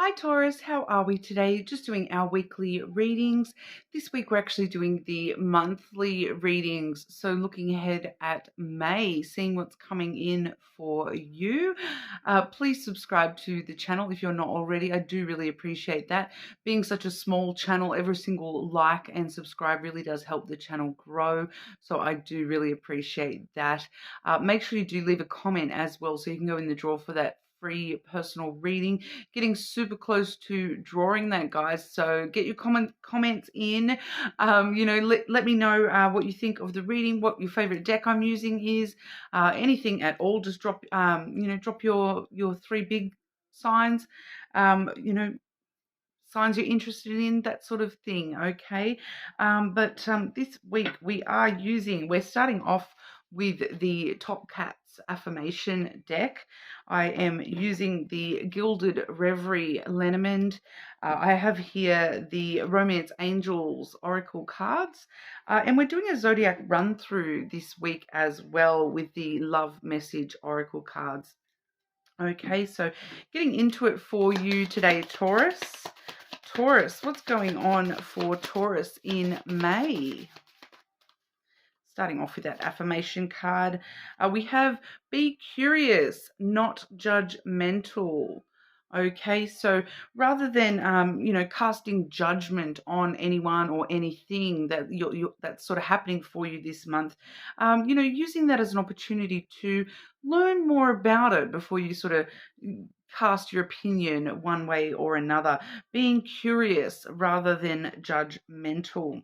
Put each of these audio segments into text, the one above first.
Hi Taurus, how are we today? Just doing our weekly readings. This week we're actually doing the monthly readings. So looking ahead at May, seeing what's coming in for you. Please subscribe to the channel if you're not already. I do really appreciate that. Being such a small channel, every single like and subscribe really does help the channel grow. So I do really appreciate that. Make sure you do leave a comment as well so you can go in the draw for that free personal reading. Getting super close to drawing that, guys, so get your comments in. Let me know what you think of the reading, what your favorite deck I'm using is, anything at all. Just drop drop your three big signs, signs you're interested in, that sort of thing. Okay. But this week we're starting off with the Top Cats affirmation deck. I am using the Gilded Reverie Lenormand. I have here the Romance Angels Oracle cards. And we're doing a zodiac run through this week as well with the Love Message Oracle cards. Okay, so getting into it for you today, Taurus. Taurus, what's going on for Taurus in May? Starting off with that affirmation card, we have be curious, not judgmental. Okay, so rather than casting judgment on anyone or anything that that's sort of happening for you this month, using that as an opportunity to learn more about it before you sort of cast your opinion one way or another. Being curious rather than judgmental.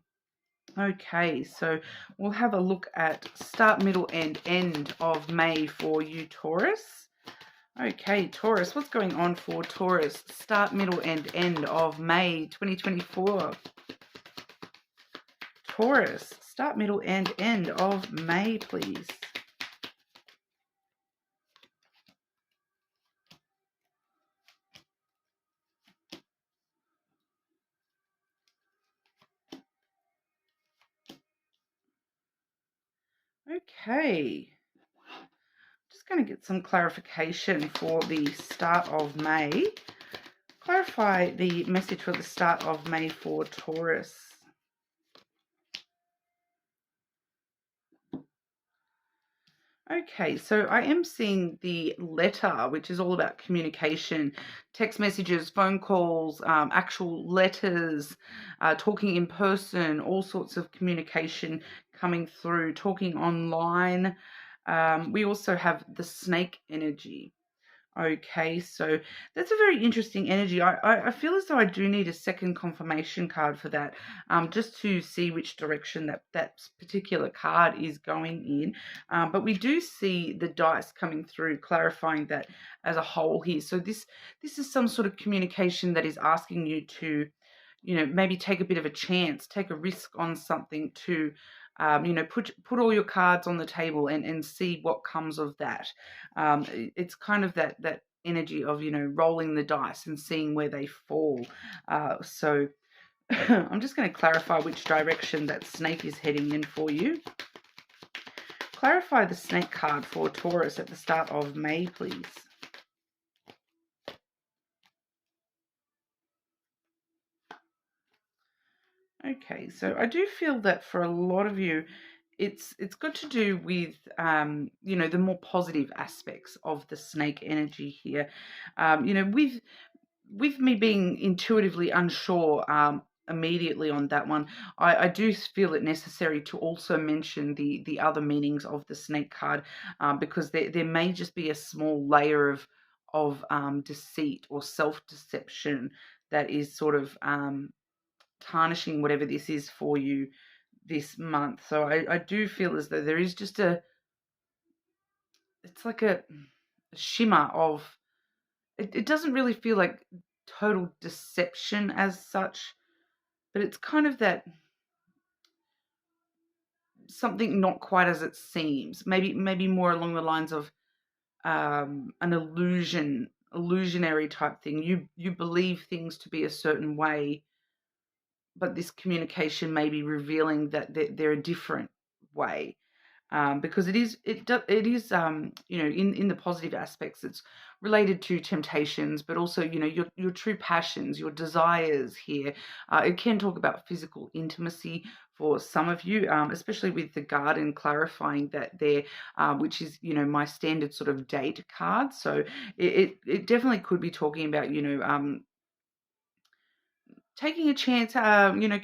Okay, so we'll have a look at start, middle, and end of May for you, Taurus. Okay, Taurus, what's going on for Taurus? Start, middle, and end of May 2024. Taurus, start, middle, and end of May, please. Okay. Just going to get some clarification for the start of May. Clarify the message for the start of May for Taurus. Okay, so I am seeing the letter, which is all about communication, text messages, phone calls, actual letters, talking in person, all sorts of communication coming through, talking online. We also have the snake energy. Okay, so that's a very interesting energy. I feel as though I do need a second confirmation card for that, just to see which direction that particular card is going in. But we do see the dice coming through, clarifying that as a whole here. So this is some sort of communication that is asking you to, maybe take a bit of a chance, take a risk on something to put all your cards on the table and see what comes of that. It's kind of that energy of, rolling the dice and seeing where they fall. So I'm just going to clarify which direction that snake is heading in for you. Clarify the snake card for Taurus at the start of May, please. Okay, so I do feel that for a lot of you, it's got to do with the more positive aspects of the snake energy here. With me being intuitively unsure immediately on that one, I do feel it necessary to also mention the other meanings of the snake card, because there may just be a small layer of deceit or self-deception that is sort of tarnishing whatever this is for you this month. So I do feel as though there is just it's like a shimmer of, it doesn't really feel like total deception as such, but it's kind of that something not quite as it seems. Maybe more along the lines of an illusionary type thing. You believe things to be a certain way, but this communication may be revealing that they're a different way. because it is in the positive aspects, it's related to temptations, but also your true passions, your desires here. It can talk about physical intimacy for some of you, especially with the garden clarifying that there, which is my standard sort of date card. So it definitely could be talking about taking a chance,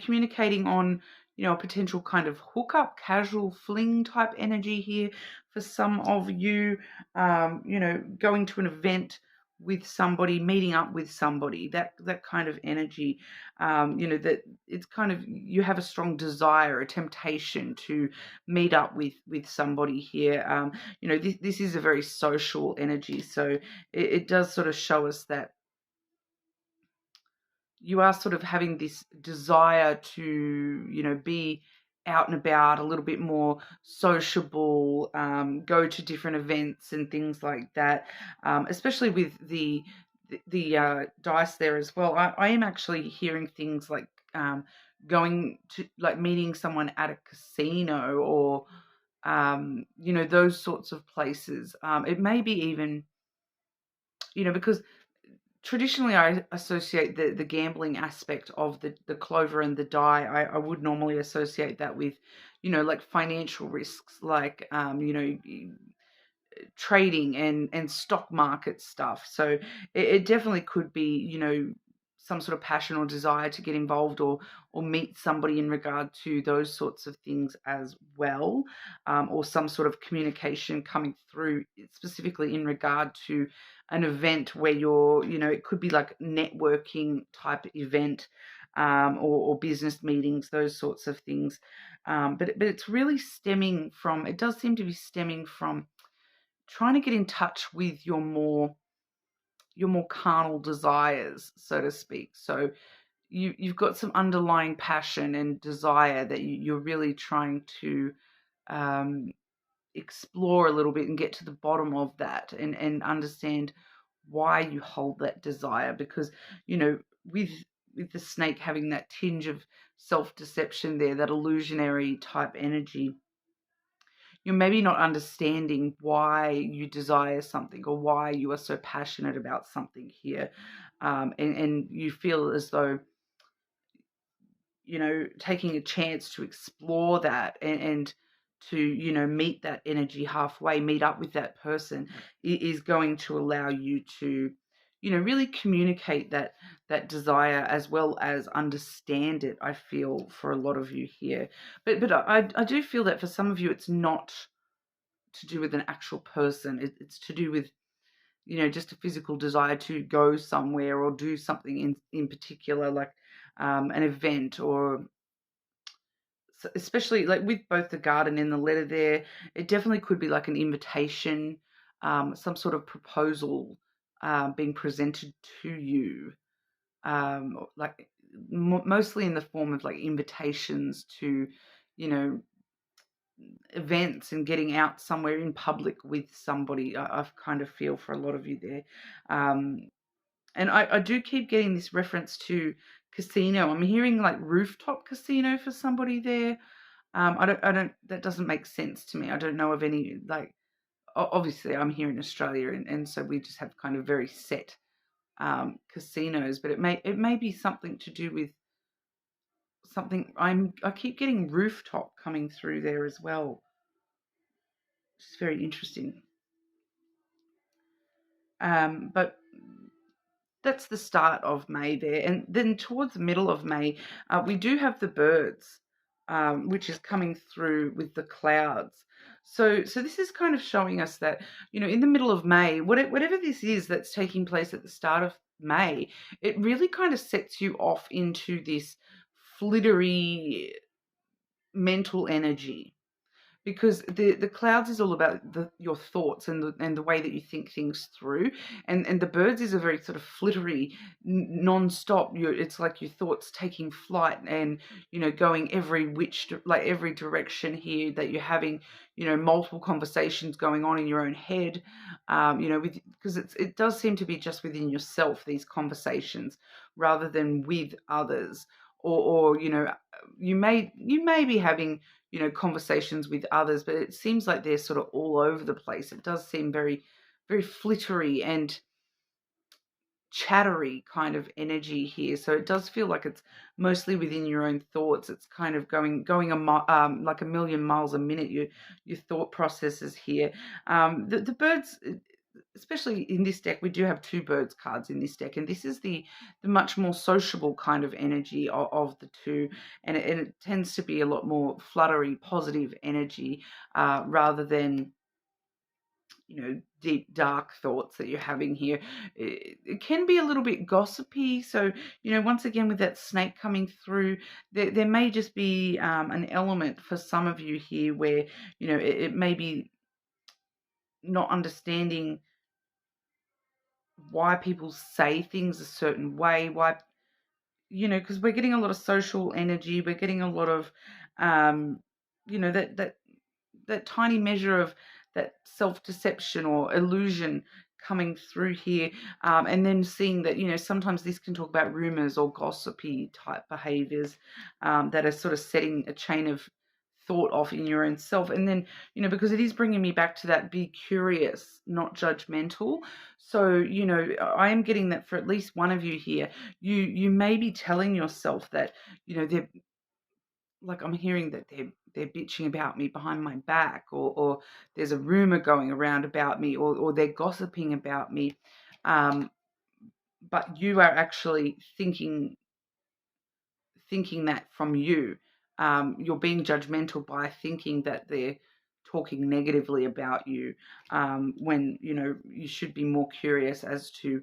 communicating on, a potential kind of hookup, casual fling type energy here for some of you, going to an event with somebody, meeting up with somebody, that kind of energy, that it's kind of, you have a strong desire, a temptation to meet up with somebody here. This is a very social energy. So it does sort of show us that you are sort of having this desire to, be out and about, a little bit more sociable, go to different events and things like that, especially with the dice there as well. I am actually hearing things like going to, like, meeting someone at a casino, or those sorts of places. It may be even, because traditionally I associate the gambling aspect of the clover and the die. I would normally associate that with, like financial risks, like, trading and stock market stuff. So it definitely could be, some sort of passion or desire to get involved, or meet somebody in regard to those sorts of things as well, or some sort of communication coming through specifically in regard to an event where it could be like networking type event, or business meetings, those sorts of things. But it's really stemming from, it does seem to be stemming from trying to get in touch with your more carnal desires, so to speak. So you've got some underlying passion and desire that you're really trying to um, explore a little bit and get to the bottom of that, and understand why you hold that desire. Because with the snake having that tinge of self-deception there, that illusionary type energy, you're maybe not understanding why you desire something, or why you are so passionate about something here. And you feel as though, taking a chance to explore that, and to, meet that energy halfway, meet up with that person, is going to allow you to, really communicate that desire, as well as understand it, I feel, for a lot of you here. But I do feel that for some of you, it's not to do with an actual person. It's to do with, just a physical desire to go somewhere or do something in particular, like an event, or especially like with both the garden and the letter there, it definitely could be like an invitation, some sort of proposal being presented to you, like mostly in the form of like invitations to, you know, events and getting out somewhere in public with somebody. I kind of feel for a lot of you there. And I do keep getting this reference to casino. I'm hearing like rooftop casino for somebody there. That doesn't make sense to me. I don't know of any, like, obviously I'm here in Australia, and so we just have kind of very set casinos, but it may be something to do with something. I keep getting rooftop coming through there as well. It's very interesting. But that's the start of May there. And then towards the middle of May, we do have the birds, which is coming through with the clouds. So this is kind of showing us that, in the middle of May, whatever this is that's taking place at the start of May, it really kind of sets you off into this flittery mental energy, because the clouds is all about your thoughts and the way that you think things through, and the birds is a very sort of flittery, non-stop. It's like your thoughts taking flight, and going every direction here, that you're having multiple conversations going on in your own head, because it does seem to be just within yourself, these conversations, rather than with others, or you may be having conversations with others, but it seems like they're sort of all over the place. It does seem very, very flittery and chattery kind of energy here. So it does feel like it's mostly within your own thoughts. It's kind of going like a million miles a minute. Your thought processes here. The birds, especially in this deck, we do have two birds cards in this deck, and this is the much more sociable kind of energy of the two, and it tends to be a lot more fluttery, positive energy, rather than deep, dark thoughts that you're having here. It can be a little bit gossipy. So, once again, with that snake coming through, there may just be an element for some of you here where, it may be not understanding why people say things a certain way, why, because we're getting a lot of social energy, we're getting a lot of, that tiny measure of that self-deception or illusion coming through here, and then seeing that sometimes this can talk about rumors or gossipy type behaviors that are sort of setting a chain of thought off in your own self. And then because it is bringing me back to that, be curious, not judgmental. So I am getting that for at least one of you here, you may be telling yourself that they're like, I'm hearing that they're bitching about me behind my back, or there's a rumor going around about me, or they're gossiping about me, but you are actually thinking that from you. You're being judgmental by thinking that they're talking negatively about you, when you should be more curious as to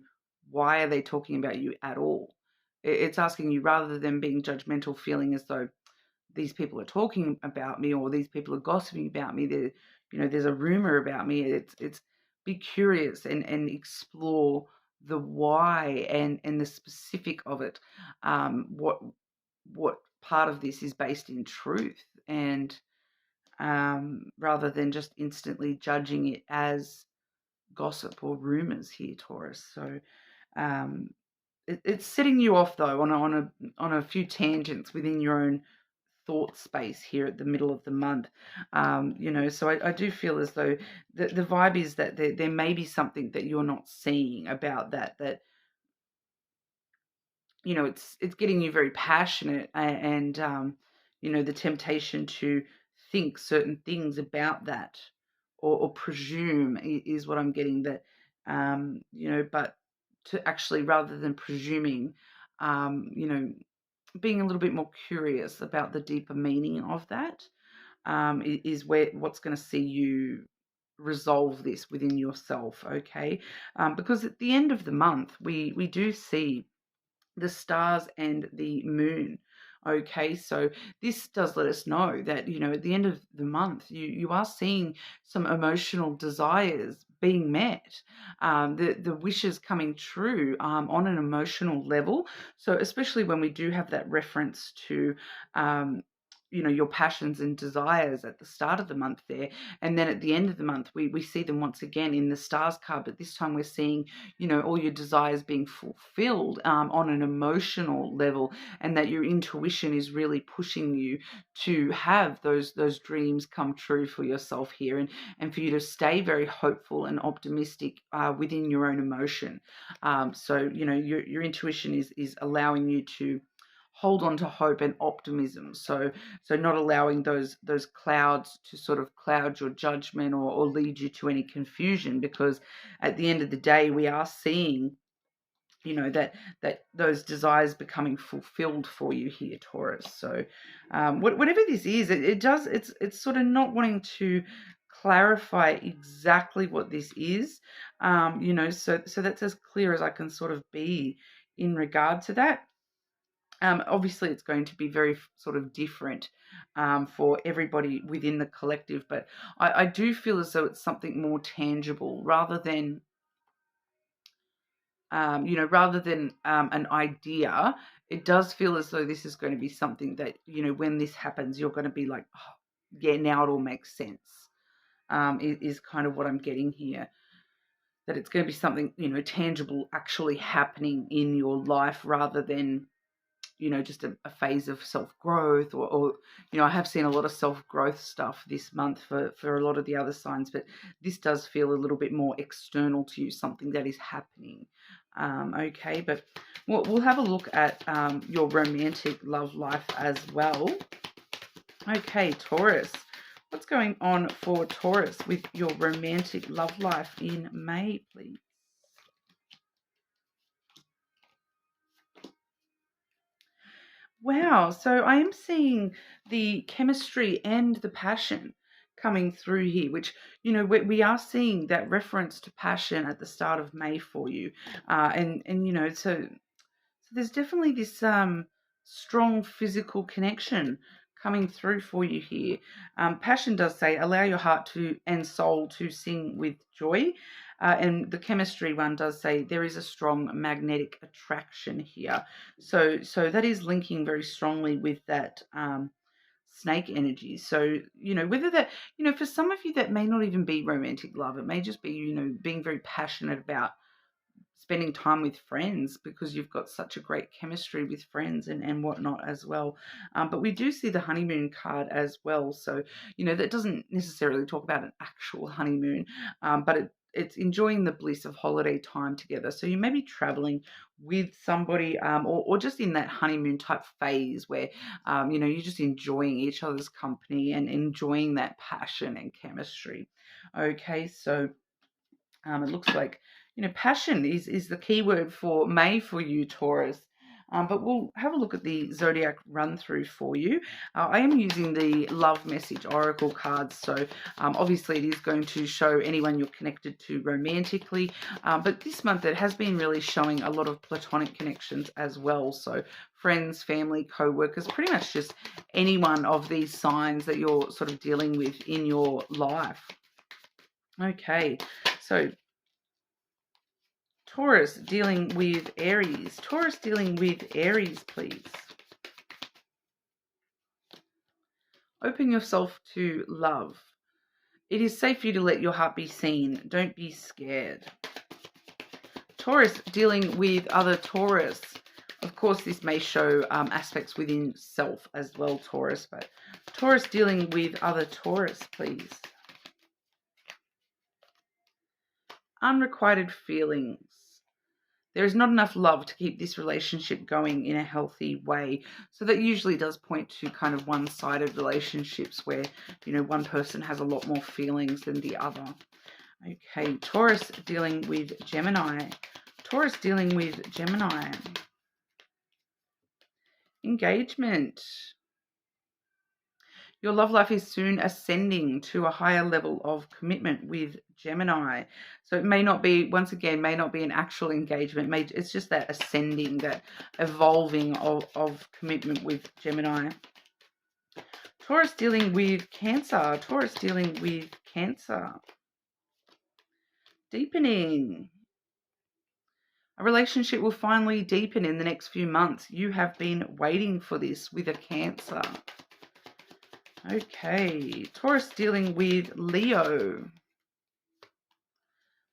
why are they talking about you at all. It's asking you, rather than being judgmental, feeling as though these people are talking about me or these people are gossiping about me, there's a rumor about me. It's be curious and explore the why and the specific of it. What part of this is based in truth, and rather than just instantly judging it as gossip or rumors here, Taurus. So it's setting you off though on a few tangents within your own thought space here at the middle of the month. So I do feel as though the vibe is that there may be something that you're not seeing about that it's getting you very passionate, and the temptation to think certain things about that, or presume is what I'm getting, that but to actually, rather than presuming, being a little bit more curious about the deeper meaning of that, is what's going to see you resolve this within yourself. Okay, because at the end of the month we do see the stars and the moon. Okay, so this does let us know that at the end of the month you are seeing some emotional desires being met, the wishes coming true, on an emotional level. So especially when we do have that reference to your passions and desires at the start of the month there, and then at the end of the month we see them once again in the stars card, but this time we're seeing all your desires being fulfilled, on an emotional level, and that your intuition is really pushing you to have those dreams come true for yourself here, and for you to stay very hopeful and optimistic within your own emotion. So your intuition is allowing you to hold on to hope and optimism. So not allowing those clouds to sort of cloud your judgment, or lead you to any confusion, because at the end of the day we are seeing that those desires becoming fulfilled for you here, Taurus. So whatever this is, it's sort of not wanting to clarify exactly what this is, so that's as clear as I can sort of be in regard to that. Obviously, it's going to be very sort of different for everybody within the collective, but I do feel as though it's something more tangible, rather than an idea. It does feel as though this is going to be something that when this happens, you're going to be like, oh, yeah, now it all makes sense. Is kind of what I'm getting here. That it's going to be something tangible actually happening in your life, rather than just a phase of self-growth, or I have seen a lot of self-growth stuff this month for a lot of the other signs, but this does feel a little bit more external to you, something that is happening. Okay, but we'll have a look at your romantic love life as well. Okay, Taurus. What's going on for Taurus with your romantic love life in May, please? Wow, so I am seeing the chemistry and the passion coming through here, which, we are seeing that reference to passion at the start of May for you. So there's definitely this strong physical connection coming through for you here. Passion does say, allow your heart and soul to sing with joy. And the chemistry one does say there is a strong magnetic attraction here. So that is linking very strongly with that snake energy. So, whether that, for some of you that may not even be romantic love. It may just be, being very passionate about spending time with friends, because you've got such a great chemistry with friends and whatnot as well. But we do see the honeymoon card as well. So, that doesn't necessarily talk about an actual honeymoon, but it's enjoying the bliss of holiday time together. So you may be traveling with somebody, or just in that honeymoon type phase where, you're just enjoying each other's company and enjoying that passion and chemistry. Okay, so it looks like, passion is the key word for May for you, Taurus. But we'll have a look at the zodiac run through for you. I am using the love message oracle cards, so obviously it is going to show anyone you're connected to romantically. But this month it has been really showing a lot of platonic connections as well. So friends, family, co-workers, pretty much just any one of these signs that you're sort of dealing with in your life. Okay, so Taurus dealing with Aries. Taurus dealing with Aries, please. Open yourself to love. It is safe for you to let your heart be seen. Don't be scared. Taurus dealing with other Taurus. Of course, this may show aspects within self as well, Taurus. But Taurus dealing with other Taurus, please. Unrequited feelings. There is not enough love to keep this relationship going in a healthy way. So that usually does point to kind of one-sided relationships where, one person has a lot more feelings than the other. Okay, Taurus dealing with Gemini. Taurus dealing with Gemini. Engagement. Your love life is soon ascending to a higher level of commitment with Gemini. So it may not be, once again, may not be an actual engagement. It's just that ascending, that evolving of commitment with Gemini. Taurus dealing with Cancer. Taurus dealing with Cancer. Deepening. A relationship will finally deepen in the next few months. You have been waiting for this with a Cancer. Okay, Taurus dealing with Leo.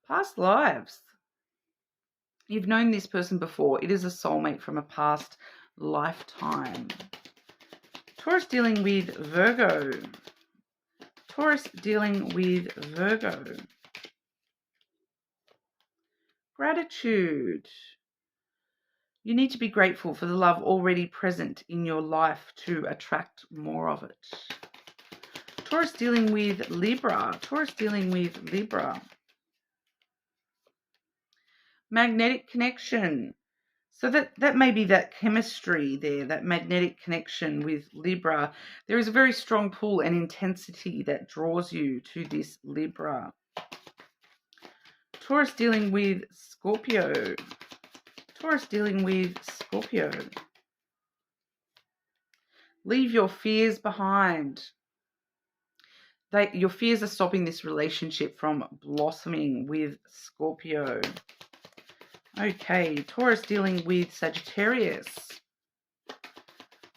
Past lives. You've known this person before. It is a soulmate from a past lifetime. Taurus dealing with Virgo. Taurus dealing with Virgo. Gratitude. You need to be grateful for the love already present in your life to attract more of it. Taurus dealing with Libra. Taurus dealing with Libra. Magnetic connection. So that may be that chemistry there, that magnetic connection with Libra. There is a very strong pull and intensity that draws you to this Libra. Taurus dealing with Scorpio. Taurus dealing with Scorpio. Leave your fears behind. Your fears are stopping this relationship from blossoming with Scorpio. Okay, Taurus dealing with Sagittarius.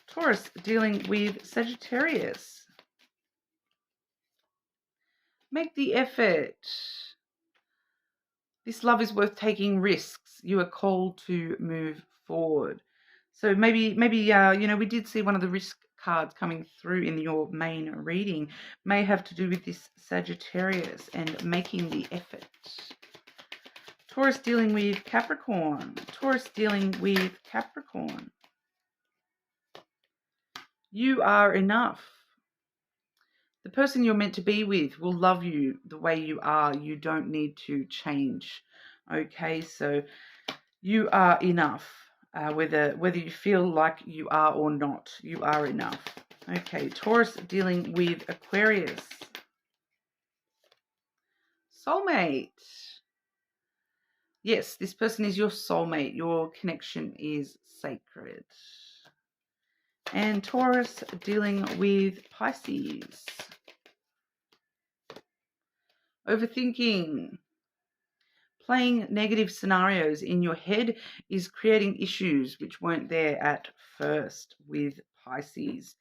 Taurus dealing with Sagittarius. Make the effort. This love is worth taking risks. You are called to move forward. So maybe we did see one of the risk cards coming through in your main reading may have to do with this Sagittarius and making the effort. Taurus dealing with Capricorn. Taurus dealing with Capricorn. You are enough. The person you're meant to be with will love you the way you are. You don't need to change. Okay, so you are enough. Whether you feel like you are or not, you are enough. Okay, Taurus dealing with Aquarius. Soulmate. Yes, this person is your soulmate. Your connection is sacred. And Taurus dealing with Pisces. Overthinking. Playing negative scenarios in your head is creating issues which weren't there at first with Pisces.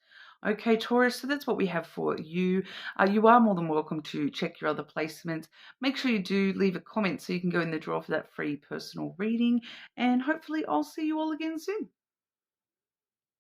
Okay, Taurus, so that's what we have for you. You are more than welcome to check your other placements. Make sure you do leave a comment so you can go in the draw for that free personal reading. And hopefully I'll see you all again soon.